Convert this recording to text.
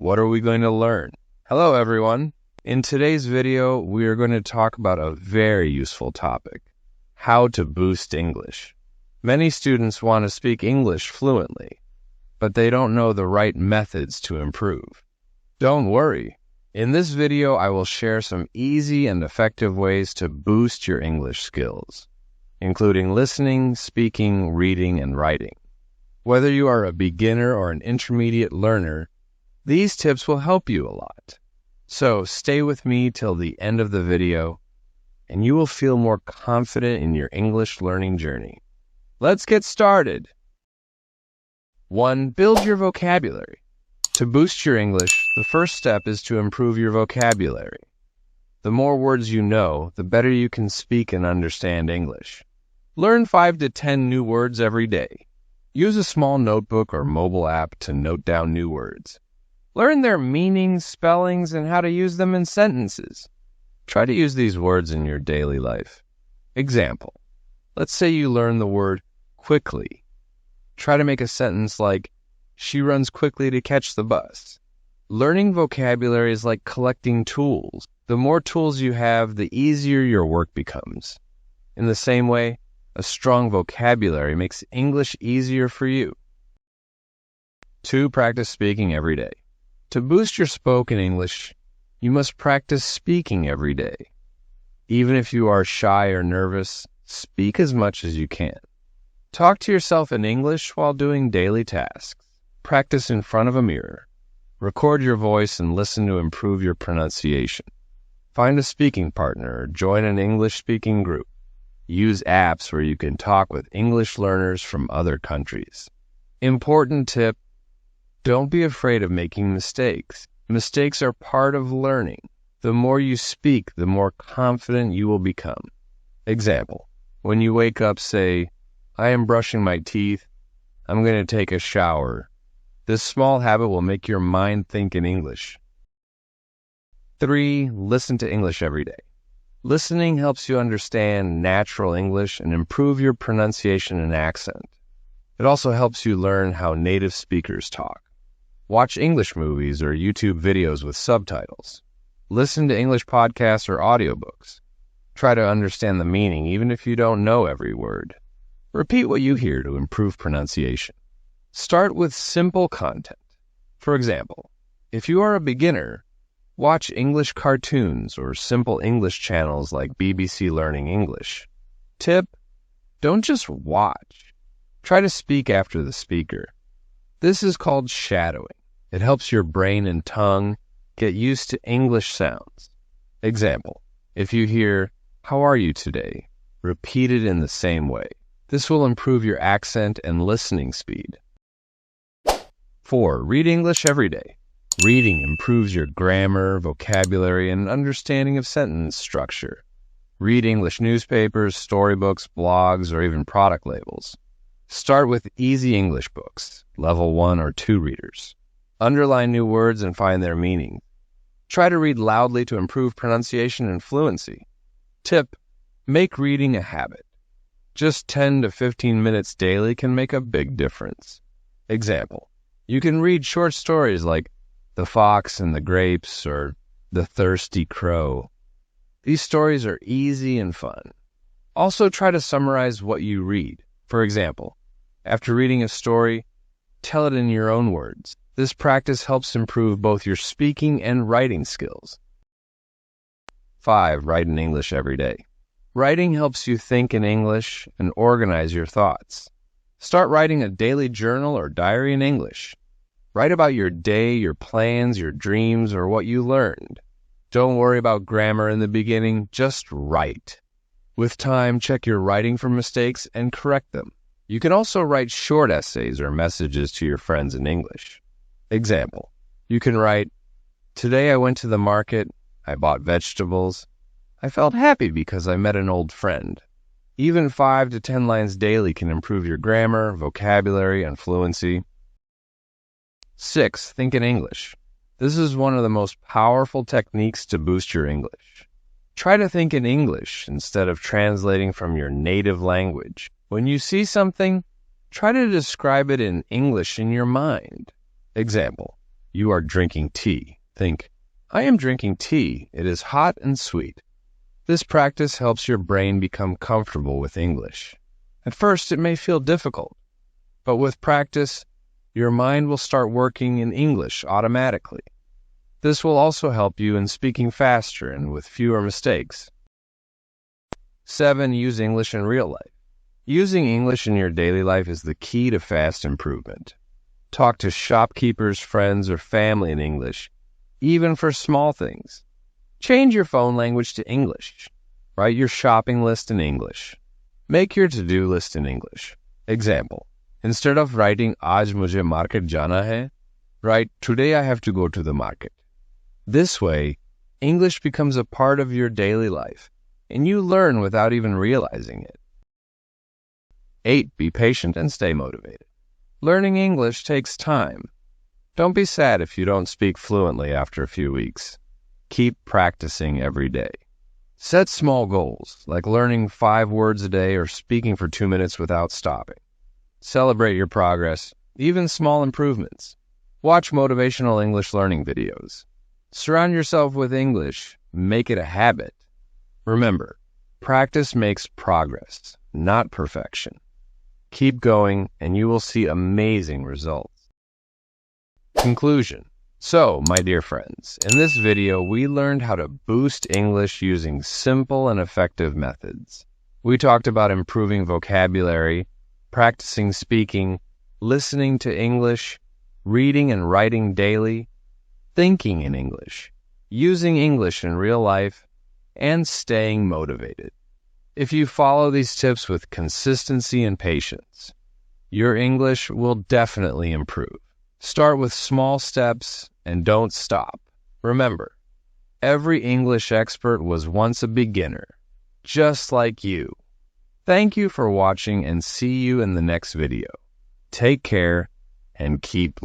What are we going to learn? Hello, everyone. In today's video, we are going to talk about a very useful topic, how to boost English. Many students want to speak English fluently, but they don't know the right methods to improve. Don't worry. In this video, I will share some easy and effective ways to boost your English skills, including listening, speaking, reading, and writing. Whether you are a beginner or an intermediate learner, these tips will help you a lot. So stay with me till the end of the video, and you will feel more confident in your English learning journey. Let's get started. 1. Build your vocabulary. To boost your English, the first step is to improve your vocabulary. The more words you know, the better you can speak and understand English. Learn 5 to 10 new words every day. Use a small notebook or mobile app to note down new words. Learn their meanings, spellings, and how to use them in sentences. Try to use these words in your daily life. Example. Let's say you learn the word quickly. Try to make a sentence like, she runs quickly to catch the bus. Learning vocabulary is like collecting tools. The more tools you have, the easier your work becomes. In the same way, a strong vocabulary makes English easier for you. 2. Practice speaking every day. To boost your spoken English, you must practice speaking every day. Even if you are shy or nervous, speak as much as you can. Talk to yourself in English while doing daily tasks. Practice in front of a mirror. Record your voice and listen to improve your pronunciation. Find a speaking partner or join an English-speaking group. Use apps where you can talk with English learners from other countries. Important tip: don't be afraid of making mistakes. Mistakes are part of learning. The more you speak, the more confident you will become. Example, when you wake up, say, I am brushing my teeth. I'm going to take a shower. This small habit will make your mind think in English. 3. Listen to English every day. Listening helps you understand natural English and improve your pronunciation and accent. It also helps you learn how native speakers talk. Watch English movies or YouTube videos with subtitles. Listen to English podcasts or audiobooks. Try to understand the meaning even if you don't know every word. Repeat what you hear to improve pronunciation. Start with simple content. For example, if you are a beginner, watch English cartoons or simple English channels like BBC Learning English. Tip: don't just watch. Try to speak after the speaker. This is called shadowing. It helps your brain and tongue get used to English sounds. Example, if you hear, how are you today? Repeat it in the same way. This will improve your accent and listening speed. 4. Read English every day. Reading improves your grammar, vocabulary, and understanding of sentence structure. Read English newspapers, storybooks, blogs, or even product labels. Start with easy English books, level 1 or 2 readers. Underline new words and find their meaning. Try to read loudly to improve pronunciation and fluency. Tip: make reading a habit. Just 10 to 15 minutes daily can make a big difference. Example, you can read short stories like The Fox and the Grapes or The Thirsty Crow. These stories are easy and fun. Also try to summarize what you read. For example, after reading a story, tell it in your own words. This practice helps improve both your speaking and writing skills. 5. Write in English every day. Writing helps you think in English and organize your thoughts. Start writing a daily journal or diary in English. Write about your day, your plans, your dreams, or what you learned. Don't worry about grammar in the beginning, just write. With time, check your writing for mistakes and correct them. You can also write short essays or messages to your friends in English. Example, you can write, today I went to the market, I bought vegetables. I felt happy because I met an old friend. Even 5 to 10 lines daily can improve your grammar, vocabulary, and fluency. 6. Think in English. This is one of the most powerful techniques to boost your English. Try to think in English instead of translating from your native language. When you see something, try to describe it in English in your mind. Example, You are drinking tea. Think, I am drinking tea. It is hot and sweet. This practice helps your brain become comfortable with English. At first, it may feel difficult, but with practice, your mind will start working in English automatically. This will also help you in speaking faster and with fewer mistakes. 7. Use English in real life. Using English in your daily life is the key to fast improvement. Talk to shopkeepers, friends, or family in English, even for small things. Change your phone language to English. Write your shopping list in English. Make your to-do list in English. Example, instead of writing "Aaj mujhe market jana hai," write "Today I have to go to the market." This way, English becomes a part of your daily life, and you learn without even realizing it. 8. Be patient and stay motivated. Learning English takes time. Don't be sad if you don't speak fluently after a few weeks. Keep practicing every day. Set small goals, like learning 5 words a day or speaking for 2 minutes without stopping. Celebrate your progress, even small improvements. Watch motivational English learning videos. Surround yourself with English. Make it a habit. Remember, practice makes progress, not perfection. Keep going, and you will see amazing results. Conclusion. So, my dear friends, in this video, we learned how to boost English using simple and effective methods. We talked about improving vocabulary, practicing speaking, listening to English, reading and writing daily, thinking in English, using English in real life, and staying motivated. If you follow these tips with consistency and patience, your English will definitely improve. Start with small steps and don't stop. Remember, every English expert was once a beginner, just like you. Thank you for watching and see you in the next video. Take care and keep